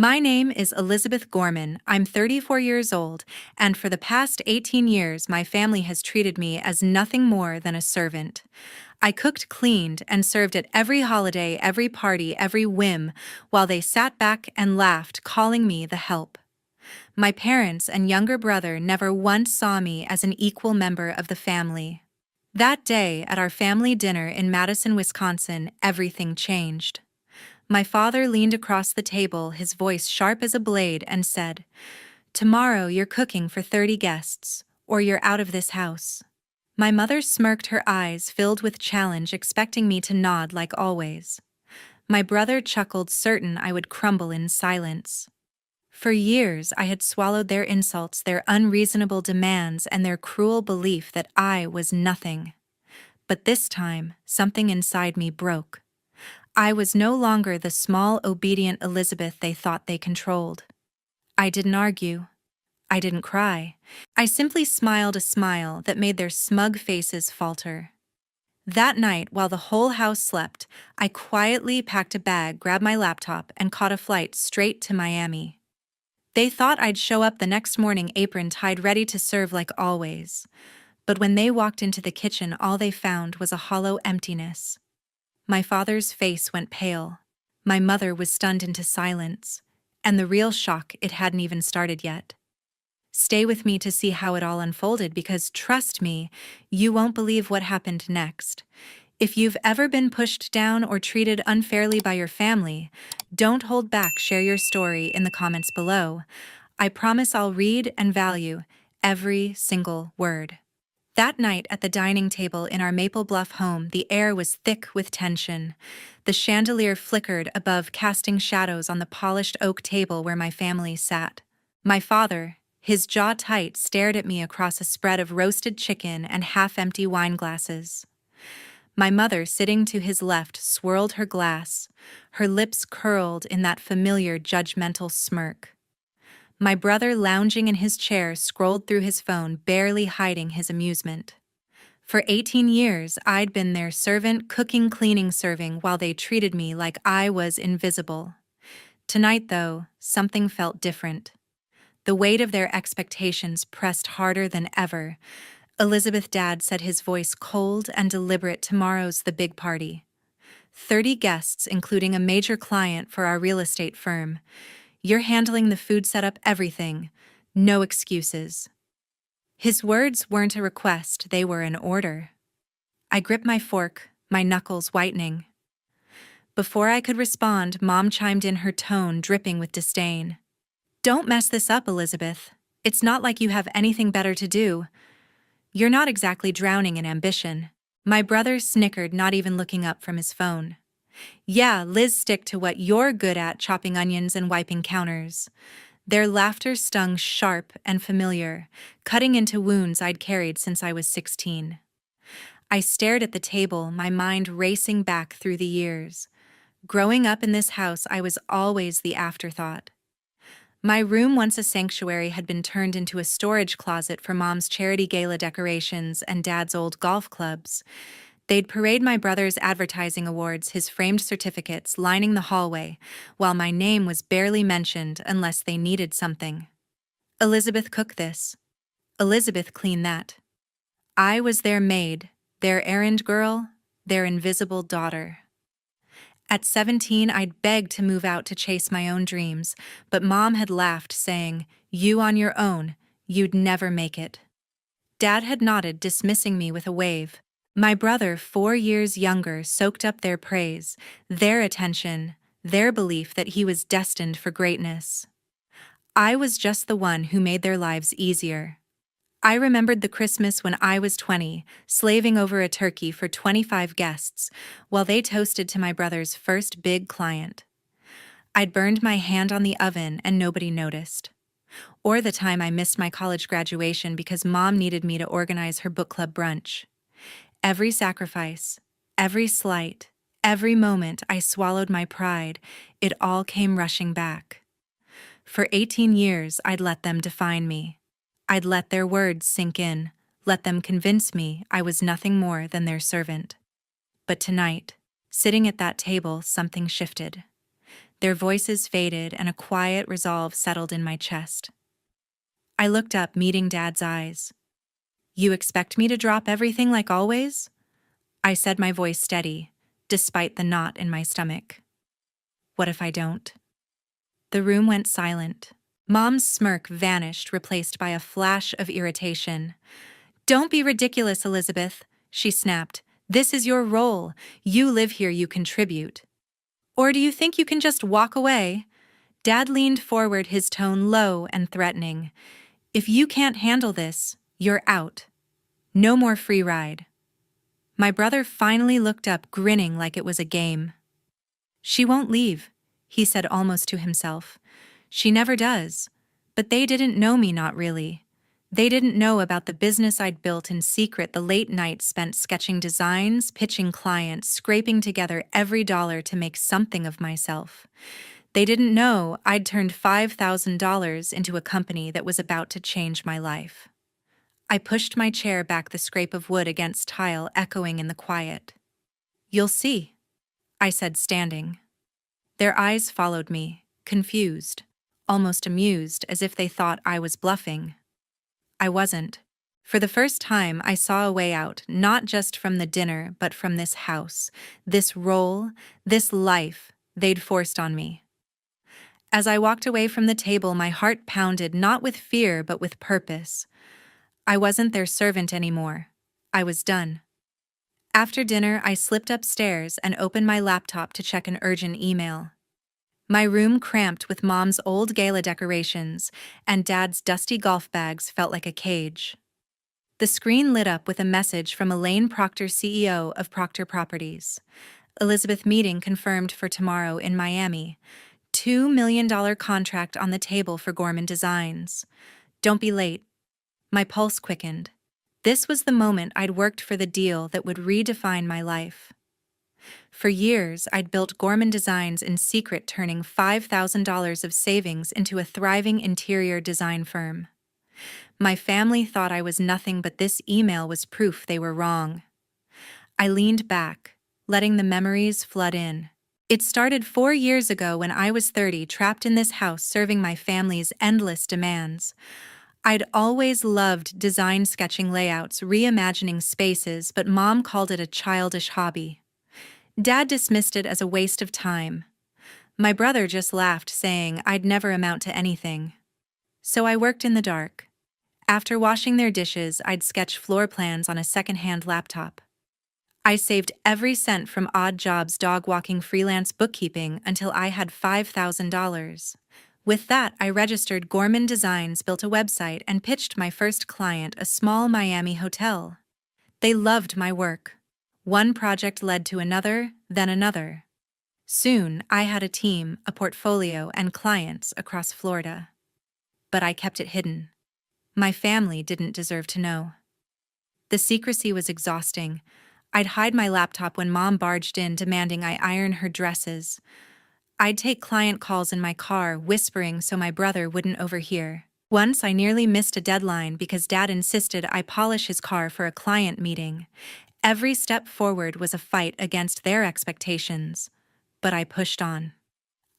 My name is Elizabeth Gorman. I'm 34 years old, and for the past 18 years, my family has treated me as nothing more than a servant. I cooked, cleaned, and served at every holiday, every party, every whim, while they sat back and laughed, calling me the help. My parents and younger brother never once saw me as an equal member of the family. That day, at our family dinner in Madison, Wisconsin, everything changed. My father leaned across the table, his voice sharp as a blade, and said, "Tomorrow you're cooking for 30 guests, or you're out of this house." My mother smirked, her eyes filled with challenge, expecting me to nod like always. My brother chuckled, certain I would crumble in silence. For years I had swallowed their insults, their unreasonable demands, and their cruel belief that I was nothing. But this time, something inside me broke. I was no longer the small, obedient Elizabeth they thought they controlled. I didn't argue. I didn't cry. I simply smiled a smile that made their smug faces falter. That night, while the whole house slept, I quietly packed a bag, grabbed my laptop, and caught a flight straight to Miami. They thought I'd show up the next morning, apron tied, ready to serve like always. But when they walked into the kitchen, all they found was a hollow emptiness. My father's face went pale. My mother was stunned into silence. And the real shock, it hadn't even started yet. Stay with me to see how it all unfolded, because trust me, you won't believe what happened next. If you've ever been pushed down or treated unfairly by your family, don't hold back. Share your story in the comments below. I promise I'll read and value every single word. That night at the dining table in our Maple Bluff home, the air was thick with tension. The chandelier flickered above, casting shadows on the polished oak table where my family sat. My father, his jaw tight, stared at me across a spread of roasted chicken and half-empty wine glasses. My mother, sitting to his left, swirled her glass, her lips curled in that familiar judgmental smirk. My brother, lounging in his chair, scrolled through his phone, barely hiding his amusement. For 18 years, I'd been their servant, cooking, cleaning, serving, while they treated me like I was invisible. Tonight, though, something felt different. The weight of their expectations pressed harder than ever. "Elizabeth," Dad said, his voice cold and deliberate, "tomorrow's the big party. 30 guests, including a major client for our real estate firm. You're handling the food setup, everything. No excuses." His words weren't a request, they were an order. I gripped my fork, my knuckles whitening. Before I could respond, Mom chimed in, her tone dripping with disdain. "Don't mess this up, Elizabeth. It's not like you have anything better to do. You're not exactly drowning in ambition." My brother snickered, not even looking up from his phone. "Yeah, Liz, stick to what you're good at, chopping onions and wiping counters." Their laughter stung sharp and familiar, cutting into wounds I'd carried since I was 16. I stared at the table, my mind racing back through the years. Growing up in this house, I was always the afterthought. My room, once a sanctuary, had been turned into a storage closet for Mom's charity gala decorations and Dad's old golf clubs. They'd parade my brother's advertising awards, his framed certificates, lining the hallway, while my name was barely mentioned unless they needed something. "Elizabeth, cook this. Elizabeth, clean that." I was their maid, their errand girl, their invisible daughter. At 17, I'd begged to move out to chase my own dreams, but Mom had laughed, saying, "You on your own, you'd never make it." Dad had nodded, dismissing me with a wave. My brother, 4 years younger, soaked up their praise, their attention, their belief that he was destined for greatness. I was just the one who made their lives easier. I remembered the Christmas when I was 20, slaving over a turkey for 25 guests, while they toasted to my brother's first big client. I'd burned my hand on the oven and nobody noticed. Or the time I missed my college graduation because Mom needed me to organize her book club brunch. Every sacrifice, every slight, every moment I swallowed my pride, it all came rushing back. For 18 years, I'd let them define me. I'd let their words sink in, let them convince me I was nothing more than their servant. But tonight, sitting at that table, something shifted. Their voices faded and a quiet resolve settled in my chest. I looked up, meeting Dad's eyes. "You expect me to drop everything like always?" I said, my voice steady, despite the knot in my stomach. "What if I don't?" The room went silent. Mom's smirk vanished, replaced by a flash of irritation. "Don't be ridiculous, Elizabeth," she snapped. "This is your role. You live here, you contribute. Or do you think you can just walk away?" Dad leaned forward, his tone low and threatening. "If you can't handle this, you're out. No more free ride." My brother finally looked up, grinning like it was a game. "She won't leave," he said almost to himself. "She never does. But they didn't know me, not really. They didn't know about the business I'd built in secret, the late nights spent sketching designs, pitching clients, scraping together every dollar to make something of myself. They didn't know I'd turned $5,000 into a company that was about to change my life." I pushed my chair back, the scrape of wood against tile echoing in the quiet. "You'll see," I said, standing. Their eyes followed me, confused, almost amused, as if they thought I was bluffing. I wasn't. For the first time, I saw a way out, not just from the dinner, but from this house, this role, this life they'd forced on me. As I walked away from the table, my heart pounded, not with fear, but with purpose. I wasn't their servant anymore. I was done. After dinner, I slipped upstairs and opened my laptop to check an urgent email. My room, cramped with Mom's old gala decorations and Dad's dusty golf bags, felt like a cage. The screen lit up with a message from Elaine Proctor, CEO of Proctor Properties. "Elizabeth, meeting confirmed for tomorrow in Miami. $2 million contract on the table for Gorman Designs. Don't be late." My pulse quickened. This was the moment I'd worked for, the deal that would redefine my life. For years, I'd built Gorman Designs in secret, turning $5,000 of savings into a thriving interior design firm. My family thought I was nothing, but this email was proof they were wrong. I leaned back, letting the memories flood in. It started 4 years ago when I was 30, trapped in this house serving my family's endless demands. I'd always loved design, sketching layouts, reimagining spaces, but Mom called it a childish hobby. Dad dismissed it as a waste of time. My brother just laughed, saying I'd never amount to anything. So I worked in the dark. After washing their dishes, I'd sketch floor plans on a second-hand laptop. I saved every cent from odd jobs, dog walking, freelance bookkeeping, until I had $5,000. With that, I registered Gorman Designs, built a website, and pitched my first client, a small Miami hotel. They loved my work. One project led to another, then another. Soon, I had a team, a portfolio, and clients across Florida. But I kept it hidden. My family didn't deserve to know. The secrecy was exhausting. I'd hide my laptop when Mom barged in, demanding I iron her dresses. I'd take client calls in my car, whispering so my brother wouldn't overhear. Once I nearly missed a deadline because Dad insisted I polish his car for a client meeting. Every step forward was a fight against their expectations. But I pushed on.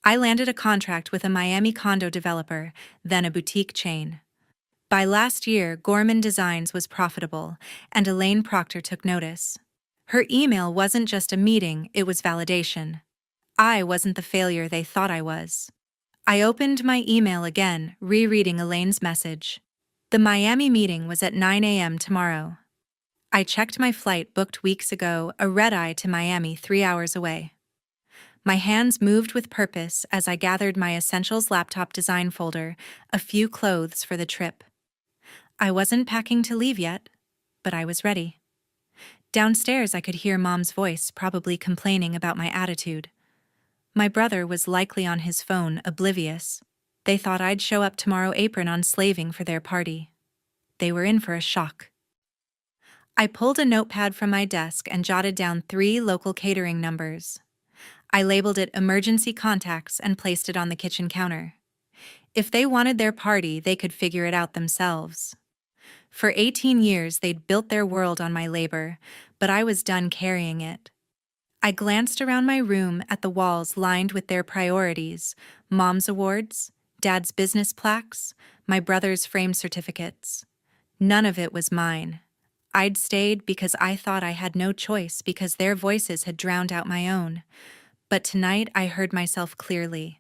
I landed a contract with a Miami condo developer, then a boutique chain. By last year, Gorman Designs was profitable, and Elaine Proctor took notice. Her email wasn't just a meeting, it was validation. I wasn't the failure they thought I was. I opened my email again, rereading Elaine's message. The Miami meeting was at 9 a.m. tomorrow. I checked my flight, booked weeks ago, a red-eye to Miami, 3 hours away. My hands moved with purpose as I gathered my essentials, laptop, design folder, a few clothes for the trip. I wasn't packing to leave yet, but I was ready. Downstairs, I could hear Mom's voice, probably complaining about my attitude. My brother was likely on his phone, oblivious. They thought I'd show up tomorrow, apron on, slaving for their party. They were in for a shock. I pulled a notepad from my desk and jotted down 3 local catering numbers. I labeled it emergency contacts and placed it on the kitchen counter. If they wanted their party, they could figure it out themselves. For 18 years, they'd built their world on my labor, but I was done carrying it. I glanced around my room at the walls lined with their priorities: mom's awards, dad's business plaques, my brother's framed certificates. None of it was mine. I'd stayed because I thought I had no choice because their voices had drowned out my own. But tonight I heard myself clearly.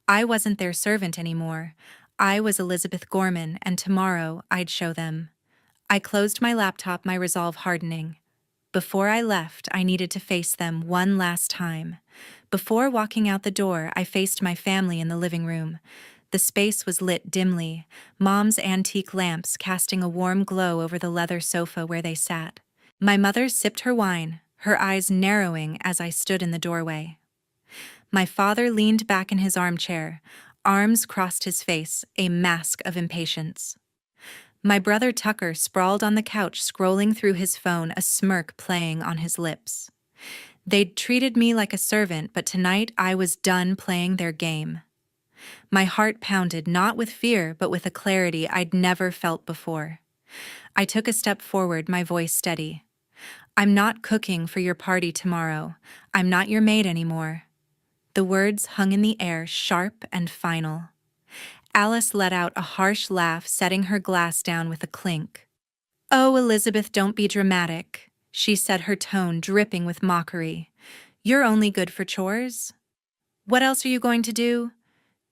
I wasn't their servant anymore. I was Elizabeth Gorman, and tomorrow I'd show them. I closed my laptop, my resolve hardening. Before I left, I needed to face them one last time. Before walking out the door, I faced my family in the living room. The space was lit dimly, Mom's antique lamps casting a warm glow over the leather sofa where they sat. My mother sipped her wine, her eyes narrowing as I stood in the doorway. My father leaned back in his armchair, arms crossed his face, a mask of impatience. My brother Tucker sprawled on the couch, scrolling through his phone, a smirk playing on his lips. They'd treated me like a servant, but tonight I was done playing their game. My heart pounded, not with fear, but with a clarity I'd never felt before. I took a step forward, my voice steady. I'm not cooking for your party tomorrow. I'm not your maid anymore. The words hung in the air, sharp and final. Alice let out a harsh laugh, setting her glass down with a clink. "Oh, Elizabeth, don't be dramatic," she said, her tone dripping with mockery. "You're only good for chores. What else are you going to do?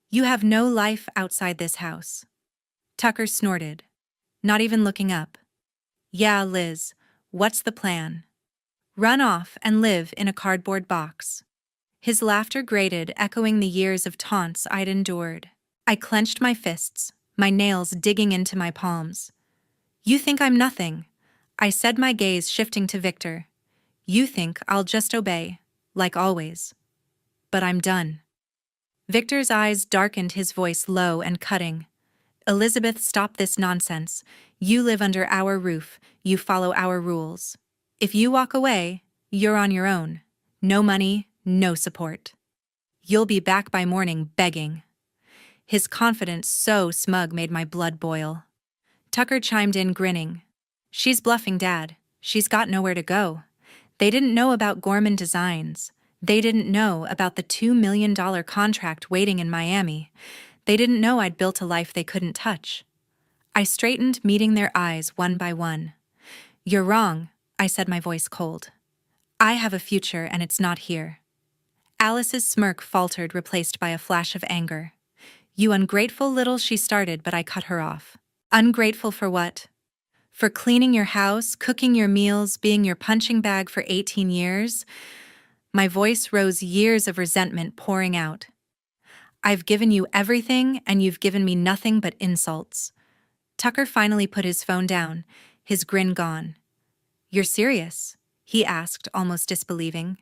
You have no life outside this house." Tucker snorted, not even looking up. "Yeah, Liz, what's the plan? Run off and live in a cardboard box." His laughter grated, echoing the years of taunts I'd endured. I clenched my fists, my nails digging into my palms. "You think I'm nothing," I said, my gaze shifting to Victor. "You think I'll just obey, like always. But I'm done." Victor's eyes darkened, his voice low and cutting. "Elizabeth, stop this nonsense. You live under our roof, you follow our rules. If you walk away, you're on your own. No money, no support. You'll be back by morning begging." His confidence, so smug, made my blood boil. Tucker chimed in, grinning. "She's bluffing, Dad. She's got nowhere to go. They didn't know about Gorman Designs. They didn't know about the $2 million contract waiting in Miami. They didn't know I'd built a life they couldn't touch." I straightened, meeting their eyes one by one. "You're wrong," I said, my voice cold. "I have a future, and it's not here." Alice's smirk faltered, replaced by a flash of anger. "You ungrateful little," she started, but I cut her off. "Ungrateful for what? For cleaning your house, cooking your meals, being your punching bag for 18 years? My voice rose, years of resentment pouring out. "I've given you everything, and you've given me nothing but insults." Tucker finally put his phone down, his grin gone. "You're serious?" he asked, almost disbelieving.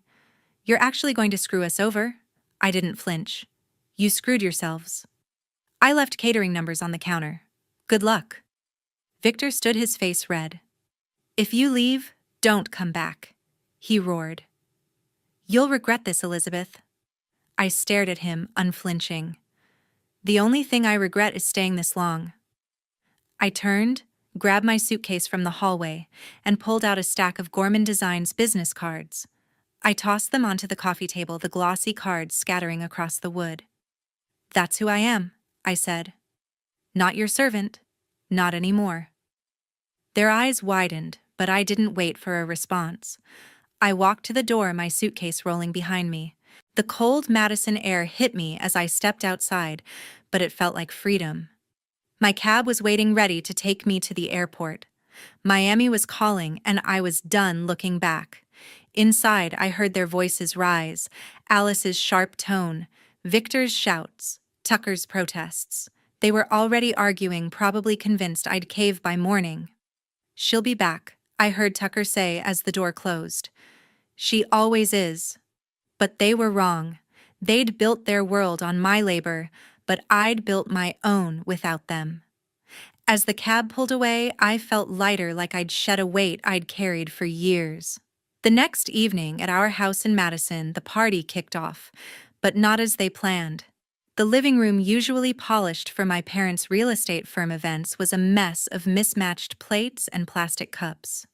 "You're actually going to screw us over?" I didn't flinch. "You screwed yourselves. I left catering numbers on the counter. Good luck." Victor stood, his face red. "If you leave, don't come back," he roared. "You'll regret this, Elizabeth." I stared at him, unflinching. "The only thing I regret is staying this long." I turned, grabbed my suitcase from the hallway, and pulled out a stack of Gorman Designs business cards. I tossed them onto the coffee table, the glossy cards scattering across the wood. "That's who I am," I said. "Not your servant. Not anymore." Their eyes widened, but I didn't wait for a response. I walked to the door, my suitcase rolling behind me. The cold Madison air hit me as I stepped outside, but it felt like freedom. My cab was waiting, ready to take me to the airport. Miami was calling, and I was done looking back. Inside, I heard their voices rise, Alice's sharp tone, Victor's shouts, Tucker's protests. They were already arguing, probably convinced I'd cave by morning. "She'll be back," I heard Tucker say as the door closed. "She always is." But they were wrong. They'd built their world on my labor, but I'd built my own without them. As the cab pulled away, I felt lighter, like I'd shed a weight I'd carried for years. The next evening, at our house in Madison, the party kicked off, but not as they planned. The living room, usually polished for my parents' real estate firm events, was a mess of mismatched plates and plastic cups.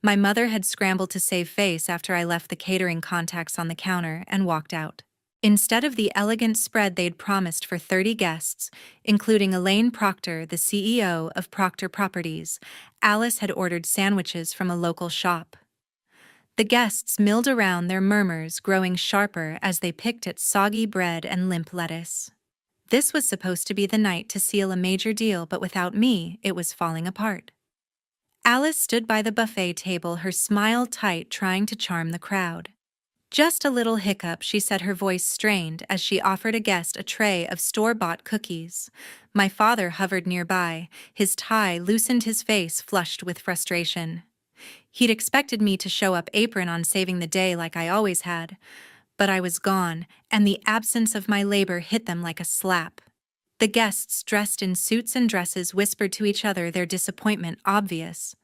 My mother had scrambled to save face after I left the catering contacts on the counter and walked out. Instead of the elegant spread they'd promised for 30 guests, including Elaine Proctor, the CEO of Proctor Properties, Alice had ordered sandwiches from a local shop. The guests milled around, their murmurs growing sharper as they picked at soggy bread and limp lettuce. This was supposed to be the night to seal a major deal, but without me, it was falling apart. Alice stood by the buffet table, her smile tight, trying to charm the crowd. "Just a little hiccup," she said, her voice strained as she offered a guest a tray of store-bought cookies. My father hovered nearby, his tie loosened, his face flushed with frustration. He'd expected me to show up apron on, saving the day like I always had. But I was gone, and the absence of my labor hit them like a slap. The guests, dressed in suits and dresses, whispered to each other, their disappointment obvious.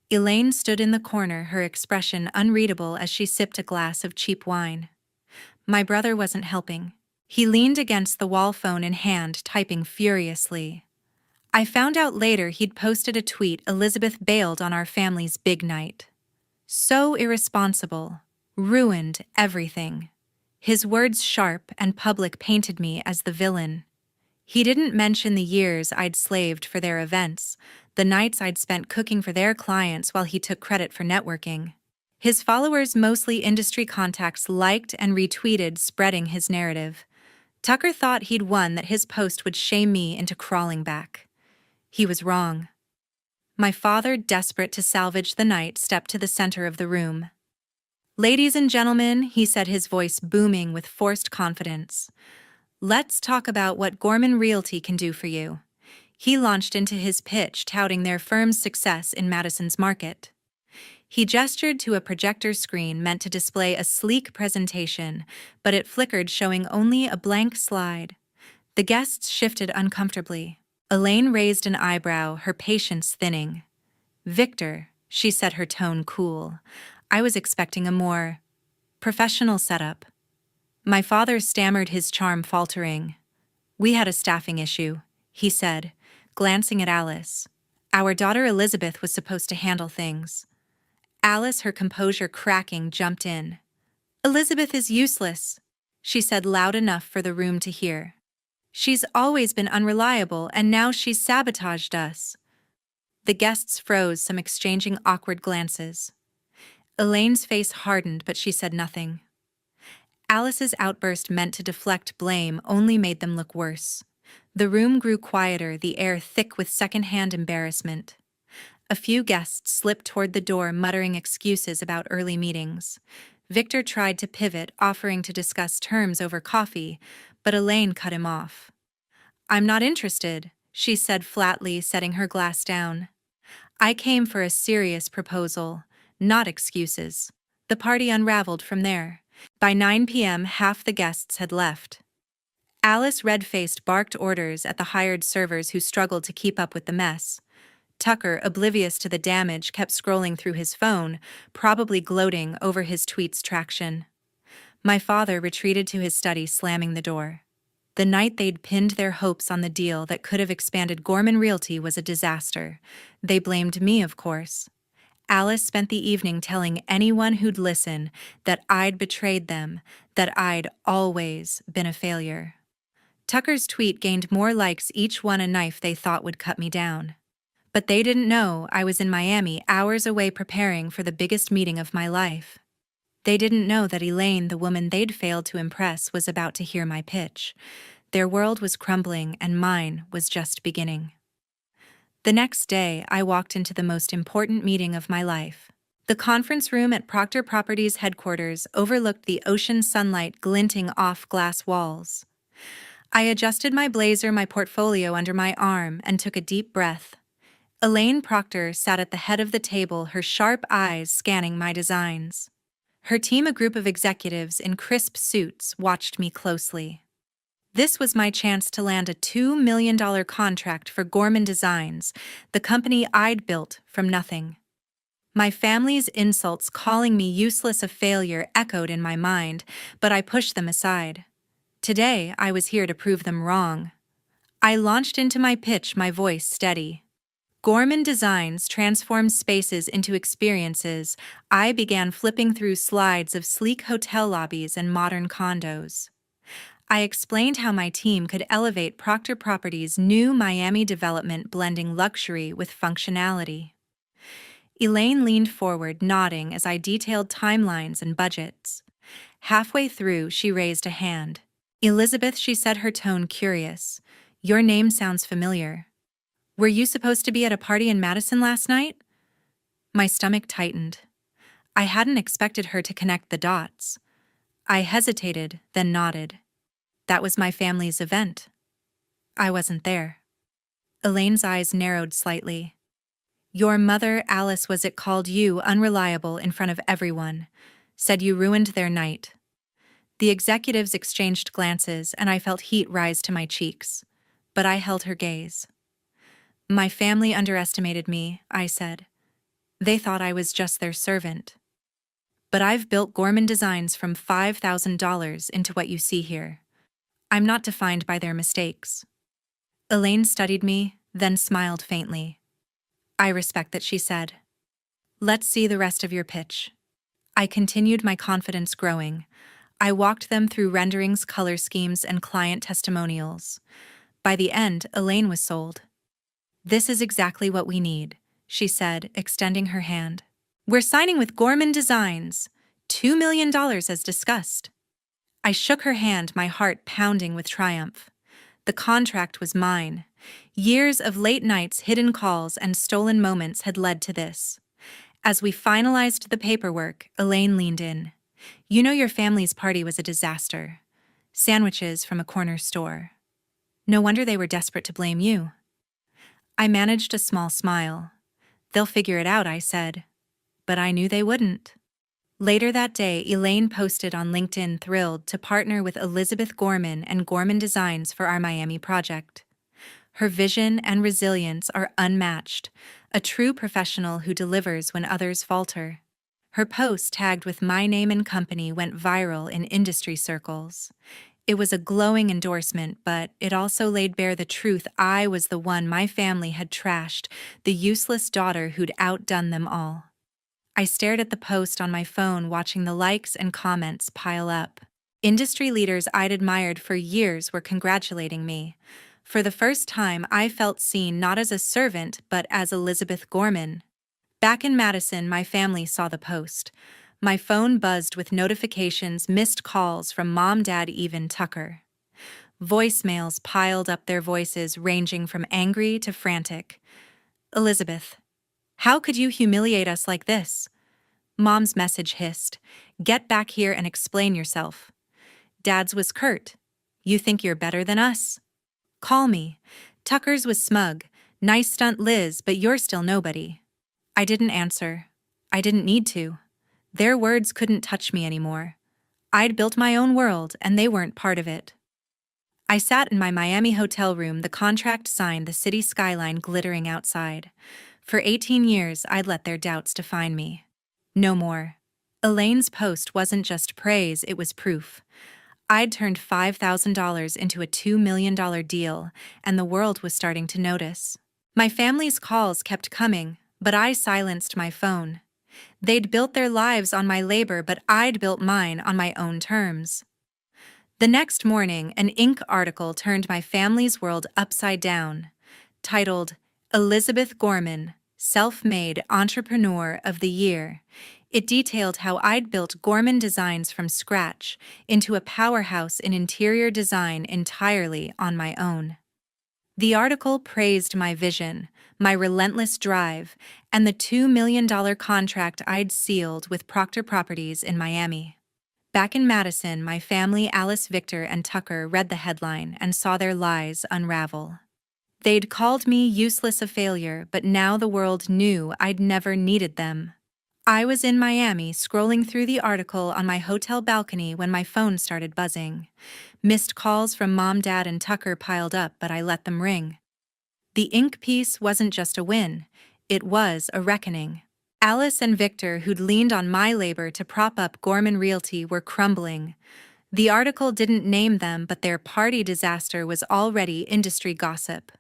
Elaine stood in the corner, her expression unreadable as she sipped a glass of cheap wine. My brother wasn't helping. He leaned against the wall, phone in hand, typing furiously. I found out later he'd posted a tweet: "Elizabeth bailed on our family's big night. So irresponsible. Ruined everything." His words, sharp and public, painted me as the villain. He didn't mention the years I'd slaved for their events, the nights I'd spent cooking for their clients while he took credit for networking. His followers, mostly industry contacts, liked and retweeted, spreading his narrative. Tucker thought he'd won, that his post would shame me into crawling back. He was wrong. My father, desperate to salvage the night, stepped to the center of the room. "Ladies and gentlemen," he said, his voice booming with forced confidence, "let's talk about what Gorman Realty can do for you." He launched into his pitch, touting their firm's success in Madison's market. He gestured to a projector screen meant to display a sleek presentation, but it flickered, showing only a blank slide. The guests shifted uncomfortably. Elaine raised an eyebrow, her patience thinning. "Victor," she said, her tone cool. "I was expecting a more professional setup." My father stammered, his charm faltering. "We had a staffing issue," he said, glancing at Alice. "Our daughter Elizabeth was supposed to handle things." Alice, her composure cracking, jumped in. "Elizabeth is useless," she said, loud enough for the room to hear. "She's always been unreliable, and now she's sabotaged us." The guests froze, some exchanging awkward glances. Elaine's face hardened, but she said nothing. Alice's outburst, meant to deflect blame, only made them look worse. The room grew quieter, the air thick with secondhand embarrassment. A few guests slipped toward the door, muttering excuses about early meetings. Victor tried to pivot, offering to discuss terms over coffee, but Elaine cut him off. "I'm not interested," she said flatly, setting her glass down. "I came for a serious proposal, not excuses." The party unraveled from there. By 9 p.m., half the guests had left. Alice, red-faced, barked orders at the hired servers who struggled to keep up with the mess. Tucker, oblivious to the damage, kept scrolling through his phone, probably gloating over his tweet's traction. My father retreated to his study, slamming the door. The night they'd pinned their hopes on the deal that could have expanded Gorman Realty was a disaster. They blamed me, of course. Alice spent the evening telling anyone who'd listen that I'd betrayed them, that I'd always been a failure. Tucker's tweet gained more likes, each one a knife they thought would cut me down. But they didn't know I was in Miami, hours away, preparing for the biggest meeting of my life. They didn't know that Elaine, the woman they'd failed to impress, was about to hear my pitch. Their world was crumbling, and mine was just beginning. The next day, I walked into the most important meeting of my life. The conference room at Proctor Properties headquarters overlooked the ocean, sunlight glinting off glass walls. I adjusted my blazer, my portfolio under my arm, and took a deep breath. Elaine Proctor sat at the head of the table, her sharp eyes scanning my designs. Her team, a group of executives in crisp suits, watched me closely. This was my chance to land a $2 million contract for Gorman Designs, the company I'd built from nothing. My family's insults, calling me useless, a failure, echoed in my mind, but I pushed them aside. Today, I was here to prove them wrong. I launched into my pitch, my voice steady. Gorman Designs transformed spaces into experiences. I began flipping through slides of sleek hotel lobbies and modern condos. I explained how my team could elevate Proctor Properties' new Miami development, blending luxury with functionality. Elaine leaned forward, nodding as I detailed timelines and budgets. Halfway through, she raised a hand. "Elizabeth," she said, her tone curious. "Your name sounds familiar. Were you supposed to be at a party in Madison last night?" My stomach tightened. I hadn't expected her to connect the dots. I hesitated, then nodded. That was my family's event. I wasn't there. Elaine's eyes narrowed slightly. "Your mother, Alice, was it, called you unreliable in front of everyone, said you ruined their night." The executives exchanged glances, and I felt heat rise to my cheeks. But I held her gaze. "My family underestimated me," I said. "They thought I was just their servant. But I've built Gorman Designs from $5,000 into what you see here. I'm not defined by their mistakes." Elaine studied me, then smiled faintly. "I respect that," she said. "Let's see the rest of your pitch." I continued, my confidence growing. I walked them through renderings, color schemes, and client testimonials. By the end, Elaine was sold. "This is exactly what we need," she said, extending her hand. "We're signing with Gorman Designs. $2 million as discussed." I shook her hand, my heart pounding with triumph. The contract was mine. Years of late nights, hidden calls, and stolen moments had led to this. As we finalized the paperwork, Elaine leaned in. "You know, your family's party was a disaster. Sandwiches from a corner store. No wonder they were desperate to blame you." I managed a small smile. "They'll figure it out," I said. But I knew they wouldn't. Later that day, Elaine posted on LinkedIn, thrilled to partner with Elizabeth Gorman and Gorman Designs for our Miami project. Her vision and resilience are unmatched, a true professional who delivers when others falter. Her post, tagged with my name and company, went viral in industry circles. It was a glowing endorsement, but it also laid bare the truth. I was the one my family had trashed, the useless daughter who'd outdone them all. I stared at the post on my phone, watching the likes and comments pile up. Industry leaders I'd admired for years were congratulating me. For the first time, I felt seen, not as a servant, but as Elizabeth Gorman. Back in Madison, my family saw the post. My phone buzzed with notifications, missed calls from Mom, Dad, even Tucker. Voicemails piled up, their voices ranging from angry to frantic. "Elizabeth, how could you humiliate us like this?" Mom's message hissed. "Get back here and explain yourself." Dad's was curt. "You think you're better than us? Call me." Tucker's was smug. "Nice stunt, Liz, but you're still nobody." I didn't answer. I didn't need to. Their words couldn't touch me anymore. I'd built my own world, and they weren't part of it. I sat in my Miami hotel room, the contract signed, the city skyline glittering outside. For 18 years, I'd let their doubts define me. No more. Elaine's post wasn't just praise, it was proof. I'd turned $5,000 into a $2 million deal, and the world was starting to notice. My family's calls kept coming, but I silenced my phone. They'd built their lives on my labor, but I'd built mine on my own terms. The next morning, an Inc. article turned my family's world upside down, titled, "Elizabeth Gorman, Self-Made Entrepreneur of the Year." It detailed how I'd built Gorman Designs from scratch into a powerhouse in interior design entirely on my own. The article praised my vision, my relentless drive, and the $2 million contract I'd sealed with Proctor Properties in Miami. Back in Madison, my family, Alice, Victor, and Tucker, read the headline and saw their lies unravel. They'd called me useless, a failure, but now the world knew I'd never needed them. I was in Miami, scrolling through the article on my hotel balcony when my phone started buzzing. Missed calls from Mom, Dad, and Tucker piled up, but I let them ring. The Inc. piece wasn't just a win, it was a reckoning. Alice and Victor, who'd leaned on my labor to prop up Gorman Realty, were crumbling. The article didn't name them, but their party disaster was already industry gossip.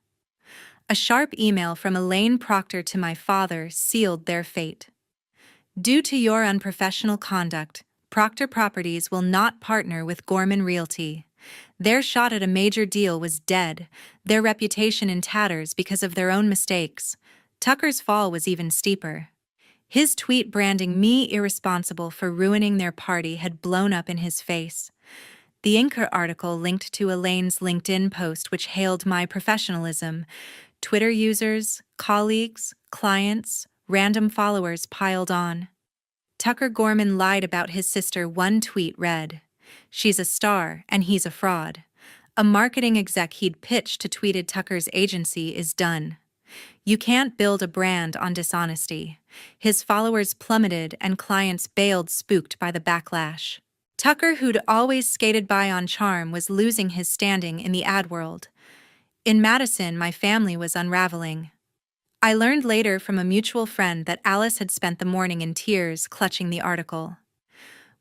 A sharp email from Elaine Proctor to my father sealed their fate. Due to your unprofessional conduct, Proctor Properties will not partner with Gorman Realty. Their shot at a major deal was dead, their reputation in tatters because of their own mistakes. Tucker's fall was even steeper. His tweet branding me irresponsible for ruining their party had blown up in his face. The Inker article linked to Elaine's LinkedIn post, which hailed my professionalism. Twitter users, colleagues, clients, random followers piled on. Tucker Gorman lied about his sister. One tweet read, "She's a star and he's a fraud." A marketing exec he'd pitched to tweeted Tucker's agency is done. You can't build a brand on dishonesty. His followers plummeted and clients bailed, spooked by the backlash. Tucker, who'd always skated by on charm, was losing his standing in the ad world. In Madison, my family was unraveling. I learned later from a mutual friend that Alice had spent the morning in tears clutching the article.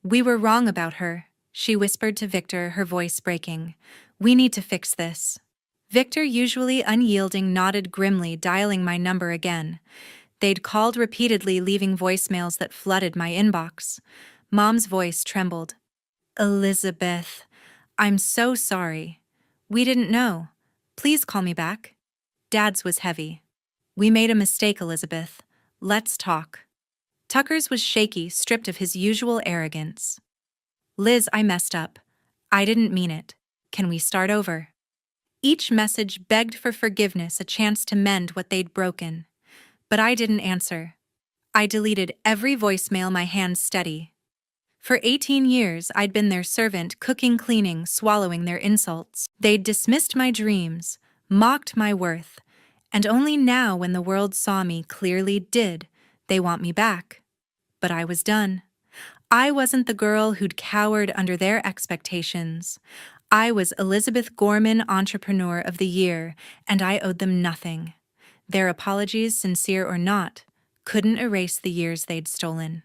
"We were wrong about her," she whispered to Victor, her voice breaking. "We need to fix this." Victor, usually unyielding, nodded grimly, dialing my number again. They'd called repeatedly, leaving voicemails that flooded my inbox. Mom's voice trembled. "Elizabeth, I'm so sorry. We didn't know. Please call me back." Dad's was heavy. "We made a mistake, Elizabeth. Let's talk." Tucker's was shaky, stripped of his usual arrogance. "Liz, I messed up. I didn't mean it. Can we start over?" Each message begged for forgiveness, a chance to mend what they'd broken. But I didn't answer. I deleted every voicemail, my hands steady. For 18 years, I'd been their servant, cooking, cleaning, swallowing their insults. They'd dismissed my dreams, mocked my worth, and only now, when the world saw me clearly, did they want me back. But I was done. I wasn't the girl who'd cowered under their expectations. I was Elizabeth Gorman, Entrepreneur of the Year, and I owed them nothing. Their apologies, sincere or not, couldn't erase the years they'd stolen.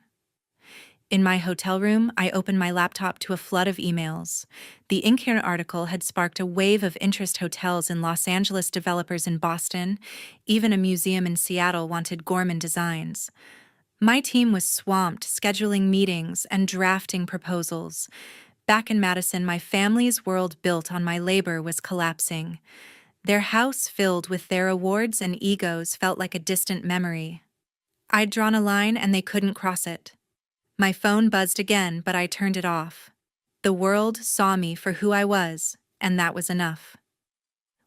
In my hotel room, I opened my laptop to a flood of emails. The Inker article had sparked a wave of interest. Hotels in Los Angeles, developers in Boston, even a museum in Seattle wanted Gorman designs. My team was swamped, scheduling meetings and drafting proposals. Back in Madison, my family's world built on my labor was collapsing. Their house, filled with their awards and egos, felt like a distant memory. I'd drawn a line and they couldn't cross it. My phone buzzed again, but I turned it off. The world saw me for who I was, and that was enough.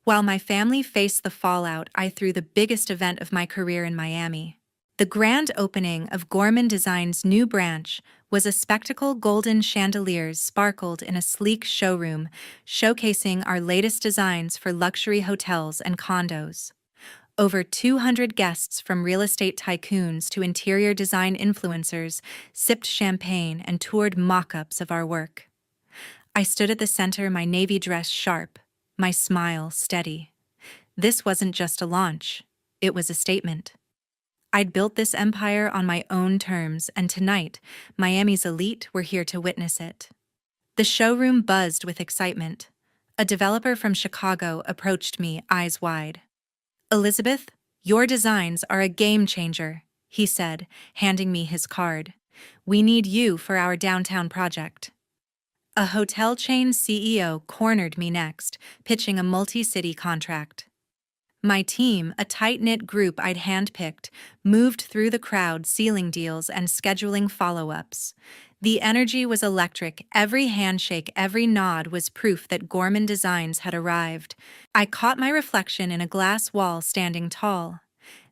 While my family faced the fallout, I threw the biggest event of my career in Miami. The grand opening of Gorman Design's new branch was a spectacle. Golden chandeliers sparkled in a sleek showroom, showcasing our latest designs for luxury hotels and condos. Over 200 guests, from real estate tycoons to interior design influencers, sipped champagne and toured mock-ups of our work. I stood at the center, my navy dress sharp, my smile steady. This wasn't just a launch, it was a statement. I'd built this empire on my own terms, and tonight, Miami's elite were here to witness it. The showroom buzzed with excitement. A developer from Chicago approached me, eyes wide. "Elizabeth, your designs are a game changer," he said, handing me his card. "We need you for our downtown project." A hotel chain CEO cornered me next, pitching a multi-city contract. My team, a tight-knit group I'd handpicked, moved through the crowd, sealing deals and scheduling follow-ups. The energy was electric. Every handshake, every nod was proof that Gorman Designs had arrived. I caught my reflection in a glass wall standing tall.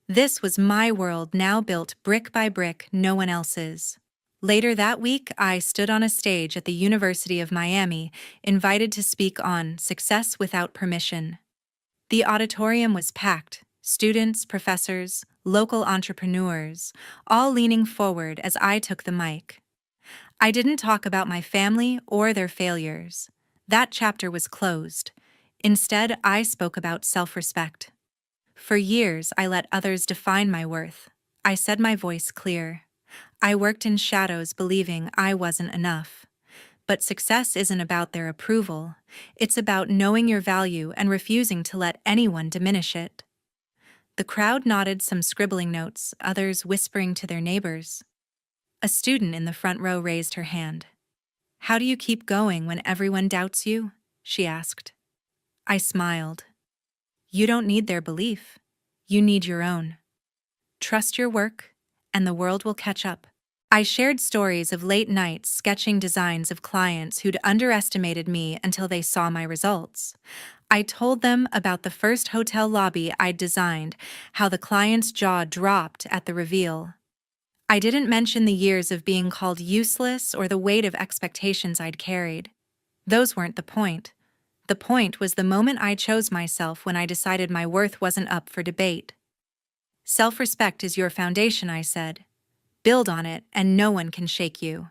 This was my world, now built brick by brick, no one else's. Later that week, I stood on a stage at the University of Miami, invited to speak on Success Without Permission. The auditorium was packed, students, professors, local entrepreneurs, all leaning forward as I took the mic. I didn't talk about my family or their failures. That chapter was closed. Instead, I spoke about self-respect. For years, I let others define my worth. I said my voice clear. I worked in shadows, believing I wasn't enough. But success isn't about their approval. It's about knowing your value and refusing to let anyone diminish it. The crowd nodded, some scribbling notes, others whispering to their neighbors. A student in the front row raised her hand. "How do you keep going when everyone doubts you?" she asked. I smiled. "You don't need their belief. You need your own. Trust your work, and the world will catch up." I shared stories of late nights sketching designs of clients who'd underestimated me until they saw my results. I told them about the first hotel lobby I'd designed, how the client's jaw dropped at the reveal. I didn't mention the years of being called useless or the weight of expectations I'd carried. Those weren't the point. The point was the moment I chose myself, when I decided my worth wasn't up for debate. "Self-respect is your foundation," I said. "Build on it, and no one can shake you."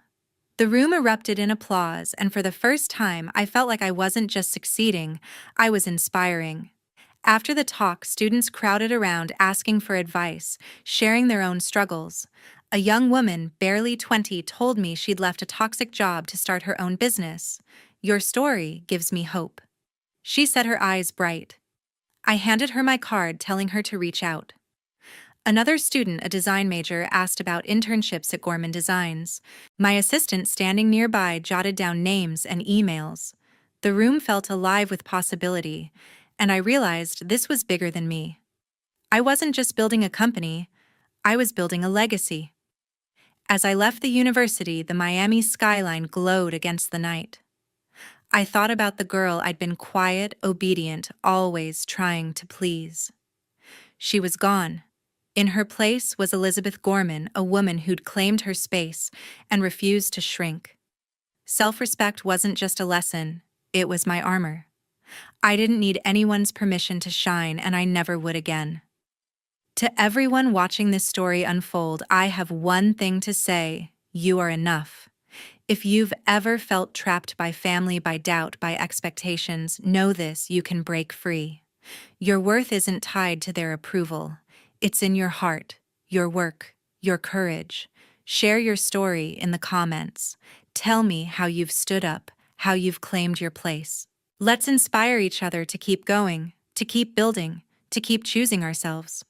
The room erupted in applause, and for the first time, I felt like I wasn't just succeeding, I was inspiring. After the talk, students crowded around asking for advice, sharing their own struggles. A young woman, barely 20, told me she'd left a toxic job to start her own business. "Your story gives me hope." She said, her eyes bright. I handed her my card, telling her to reach out. Another student, a design major, asked about internships at Gorman Designs. My assistant, standing nearby, jotted down names and emails. The room felt alive with possibility, and I realized this was bigger than me. I wasn't just building a company, I was building a legacy. As I left the university, the Miami skyline glowed against the night. I thought about the girl I'd been, quiet, obedient, always trying to please. She was gone. In her place was Elizabeth Gorman, a woman who'd claimed her space and refused to shrink. Self-respect wasn't just a lesson, it was my armor. I didn't need anyone's permission to shine, and I never would again. To everyone watching this story unfold, I have one thing to say: you are enough. If you've ever felt trapped by family, by doubt, by expectations, know this: you can break free. Your worth isn't tied to their approval. It's in your heart, your work, your courage. Share your story in the comments. Tell me how you've stood up, how you've claimed your place. Let's inspire each other to keep going, to keep building, to keep choosing ourselves.